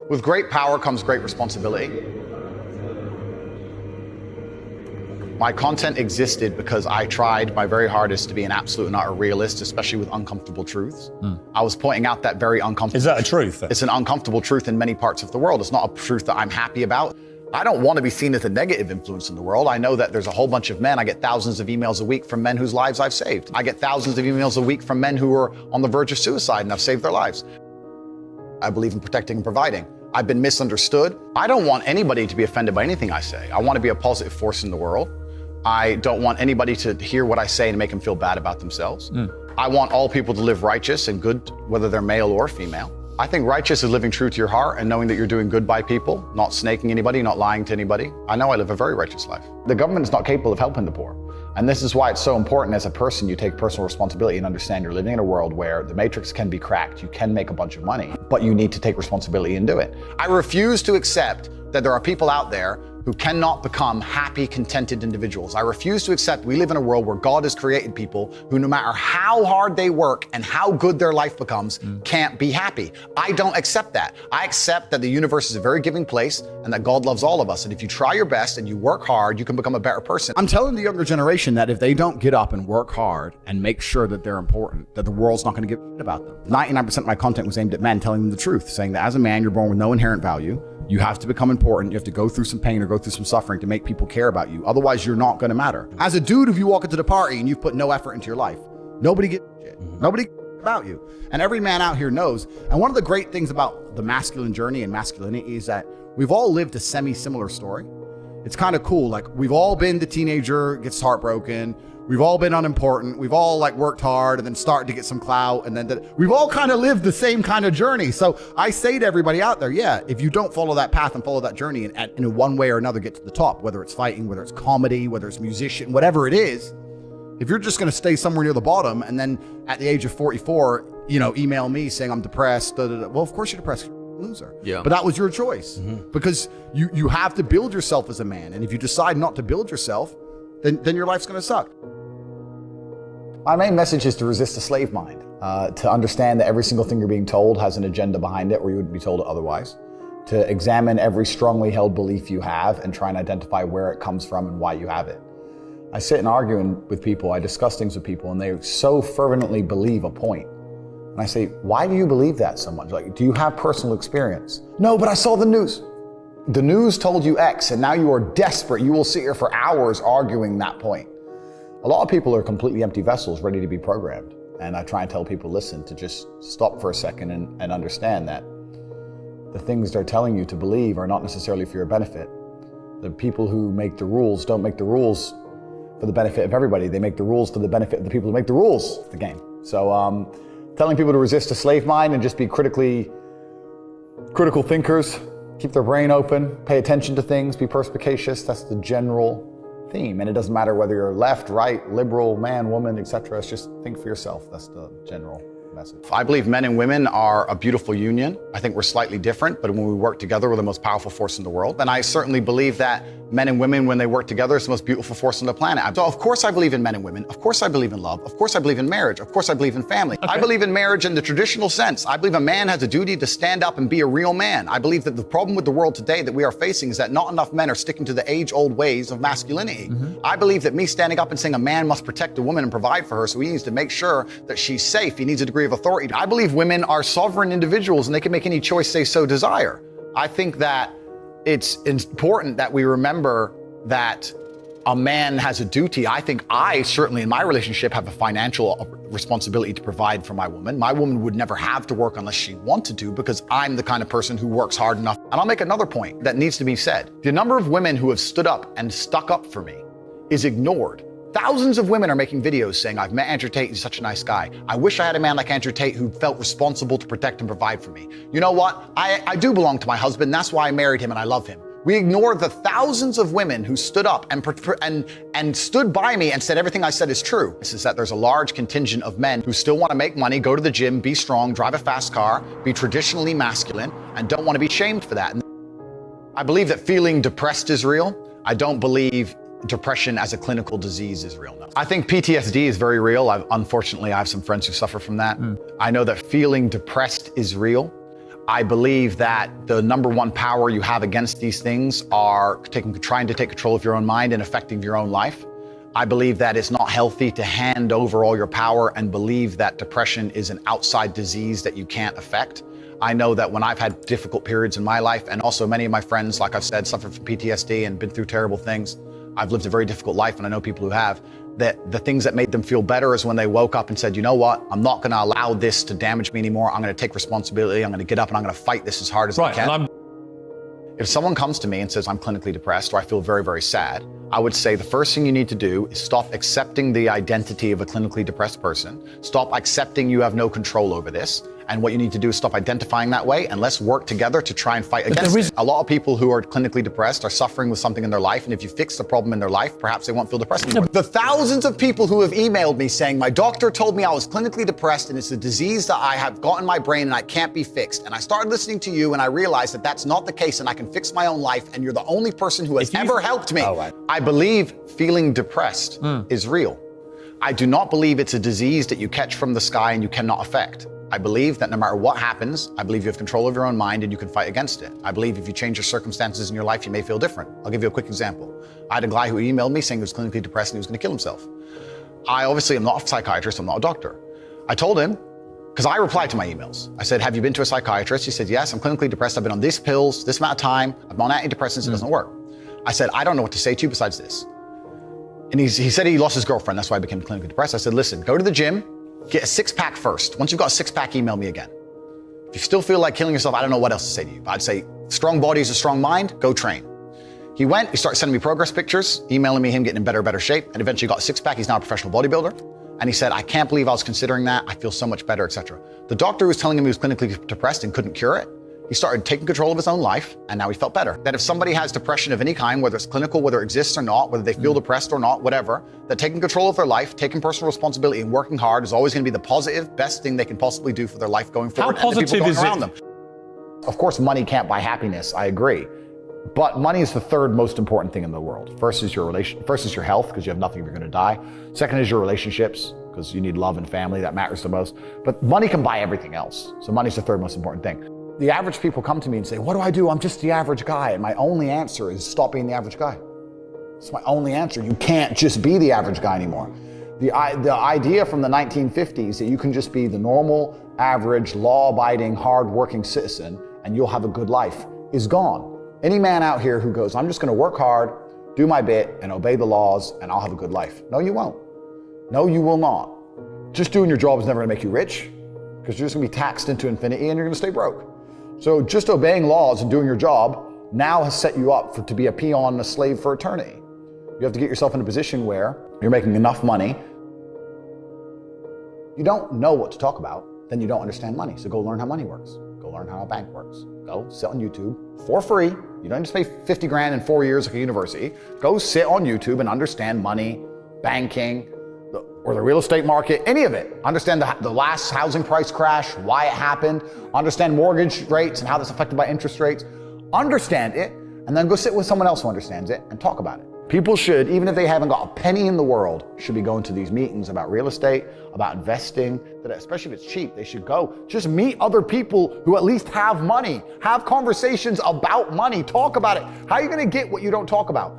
With great power comes great responsibility. My content existed because I tried my very hardest to be an absolute and utter realist, especially with uncomfortable truths. I was pointing out that very uncomfortable. Is that a truth? It's an uncomfortable truth in many parts of the world. It's not a truth that I'm happy about. I don't want to be seen as a negative influence in the world. I know that there's a whole bunch of men. I get thousands of emails a week from men whose lives I've saved. I get thousands of emails a week from men who are on the verge of suicide and I've saved their lives. I believe in protecting and providing. I've been misunderstood. I don't want anybody to be offended by anything I say. I want to be a positive force in the world. I don't want anybody to hear what I say and make them feel bad about themselves. I want all people to live righteous and good, whether they're male or female. I think righteous is living true to your heart and knowing that you're doing good by people, not snaking anybody, not lying to anybody. I know I live a very righteous life. The government is not capable of helping the poor. And this is why it's so important as a person, you take personal responsibility and understand you're living in a world where the matrix can be cracked. You can make a bunch of money, but you need to take responsibility and do it. I refuse to accept that there are people out there who cannot become happy, contented individuals. I refuse to accept we live in a world where God has created people who, no matter how hard they work and how good their life becomes, can't be happy. I don't accept that. I accept that the universe is a very giving place and that God loves all of us. And if you try your best and you work hard, you can become a better person. I'm telling the younger generation that if they don't get up and work hard and make sure that they're important, that the world's not going to give a shit about them. 99% of my content was aimed at men, telling them the truth, saying that as a man, you're born with no inherent value. You have to become important. You have to go through some pain or go through some suffering to make people care about you. Otherwise, you're not going to matter. As a dude, if you walk into the party and you've put no effort into your life, nobody gives a shit. Nobody cares about you. And every man out here knows. And one of the great things about the masculine journey and masculinity is that we've all lived a semi-similar story. It's kind of cool. Like, we've all been the teenager, gets heartbroken. We've all been unimportant. We've all like worked hard and then started to get some clout. And then we've all kind of lived the same kind of journey. So I say to everybody out there, yeah, if you don't follow that path and follow that journey and in one way or another get to the top, whether it's fighting, whether it's comedy, whether it's musician, whatever it is, if you're just going to stay somewhere near the bottom and then at the age of 44, email me saying I'm depressed, well, of course you're depressed. You're a loser. Yeah. But that was your choice because you have to build yourself as a man. And if you decide not to build yourself, then your life's going to suck. My main message is to resist the slave mind, to understand that every single thing you're being told has an agenda behind it or you wouldn't be told it otherwise, to examine every strongly held belief you have and try and identify where it comes from and why you have it. I sit and argue with people, I discuss things with people, and they so fervently believe a point. And I say, why do you believe that so much? Like, do you have personal experience? No, but I saw the news. The news told you X, and now you are desperate. You will sit here for hours arguing that point. A lot of people are completely empty vessels ready to be programmed. And I try and tell people, listen, to just stop for a second and understand that the things they're telling you to believe are not necessarily for your benefit. The people who make the rules don't make the rules for the benefit of everybody. They make the rules for the benefit of the people who make the rules of the game. So telling people to resist a slave mind and just be critical thinkers, keep their brain open, pay attention to things, be perspicacious, that's the general theme. And it doesn't matter whether you're left, right, liberal, man, woman, etc. It's just think for yourself. That's the general message. I believe men and women are a beautiful union. I think we're slightly different, but when we work together, we're the most powerful force in the world. And I certainly believe that men and women, when they work together, it's the most beautiful force on the planet. So of course I believe in men and women. Of course I believe in love. Of course I believe in marriage. Of course I believe in family. Okay. I believe in marriage in the traditional sense. I believe a man has a duty to stand up and be a real man. I believe that the problem with the world today that we are facing is that not enough men are sticking to the age-old ways of masculinity. I believe that me standing up and saying a man must protect a woman and provide for her, so he needs to make sure that she's safe. He needs a degree of authority. I believe women are sovereign individuals and they can make any choice they so desire. I think that it's important that we remember that a man has a duty. I think I certainly in my relationship have a financial responsibility to provide for my woman. My woman would never have to work unless she wanted to because I'm the kind of person who works hard enough. And I'll make another point that needs to be said. The number of women who have stood up and stuck up for me is ignored. Thousands of women are making videos saying, I've met Andrew Tate, he's such a nice guy. I wish I had a man like Andrew Tate who felt responsible to protect and provide for me. You know what? I do belong to my husband. That's why I married him and I love him. We ignore the thousands of women who stood up and stood by me and said everything I said is true. This is that there's a large contingent of men who still want to make money, go to the gym, be strong, drive a fast car, be traditionally masculine, and don't want to be shamed for that. And I believe that feeling depressed is real. I don't believe depression as a clinical disease is real. No. I think PTSD is very real. Unfortunately, I have some friends who suffer from that. I know that feeling depressed is real. I believe that the number one power you have against these things are trying to take control of your own mind and affecting your own life. I believe that it's not healthy to hand over all your power and believe that depression is an outside disease that you can't affect. I know that when I've had difficult periods in my life, and also many of my friends, like I've said, suffered from PTSD and been through terrible things. I've lived a very difficult life, and I know people who have, that the things that made them feel better is when they woke up and said, you know what, I'm not gonna allow this to damage me anymore. I'm gonna take responsibility. I'm gonna get up and I'm gonna fight this as hard as I can. If someone comes to me and says, I'm clinically depressed, or I feel very, very sad, I would say the first thing you need to do is stop accepting the identity of a clinically depressed person. Stop accepting you have no control over this. And what you need to do is stop identifying that way, and let's work together to try and fight against it. A lot of people who are clinically depressed are suffering with something in their life, and if you fix the problem in their life, perhaps they won't feel depressed anymore. The thousands of people who have emailed me saying, my doctor told me I was clinically depressed and it's a disease that I have got in my brain and I can't be fixed. And I started listening to you and I realized that that's not the case and I can fix my own life, and you're the only person who has ever helped me. I believe feeling depressed is real. I do not believe it's a disease that you catch from the sky and you cannot affect. I believe that no matter what happens, I believe you have control of your own mind and you can fight against it. I believe if you change your circumstances in your life, you may feel different. I'll give you a quick example. I had a guy who emailed me saying he was clinically depressed and he was gonna kill himself. I obviously am not a psychiatrist, I'm not a doctor. I told him, because I replied to my emails. I said, have you been to a psychiatrist? He said, yes, I'm clinically depressed. I've been on these pills, this amount of time. I'm on antidepressants, it doesn't work. I said, I don't know what to say to you besides this. And he said he lost his girlfriend, that's why I became clinically depressed. I said, listen, go to the gym, get a six-pack first. Once you've got a six-pack, email me again. If you still feel like killing yourself, I don't know what else to say to you. But I'd say, strong body is a strong mind, go train. He went, he started sending me progress pictures, emailing me him getting in better shape, and eventually got a six-pack. He's now a professional bodybuilder. And he said, I can't believe I was considering that. I feel so much better, etc. The doctor was telling him he was clinically depressed and couldn't cure it. He started taking control of his own life, and now he felt better. That if somebody has depression of any kind, whether it's clinical, whether it exists or not, whether they feel depressed or not, whatever, that taking control of their life, taking personal responsibility and working hard is always gonna be the positive, best thing they can possibly do for their life going forward. How positive is it? Them. Of course, money can't buy happiness, I agree. But money is the third most important thing in the world. First is your health, because you have nothing if you're gonna die. Second is your relationships, because you need love and family, that matters the most. But money can buy everything else. So money's the third most important thing. The average people come to me and say, what do I do? I'm just the average guy. And my only answer is stop being the average guy. It's my only answer. You can't just be the average guy anymore. The idea from the 1950s that you can just be the normal, average, law-abiding, hard-working citizen and you'll have a good life is gone. Any man out here who goes, I'm just gonna work hard, do my bit, and obey the laws, and I'll have a good life. No, you won't. No, you will not. Just doing your job is never gonna make you rich, because you're just gonna be taxed into infinity and you're gonna stay broke. So just obeying laws and doing your job now has set you up to be a peon and a slave for eternity. You have to get yourself in a position where you're making enough money. You don't know what to talk about, then you don't understand money. So go learn how money works. Go learn how a bank works. Go sit on YouTube for free. You don't just pay 50 grand in 4 years like a university. Go sit on YouTube and understand money, banking, or the real estate market, any of it. Understand the last housing price crash, why it happened, understand mortgage rates and how that's affected by interest rates. Understand it, and then go sit with someone else who understands it and talk about it. People should, even if they haven't got a penny in the world, should be going to these meetings about real estate, about investing, especially if it's cheap, they should go. Just meet other people who at least have money. Have conversations about money, talk about it. How are you gonna get what you don't talk about?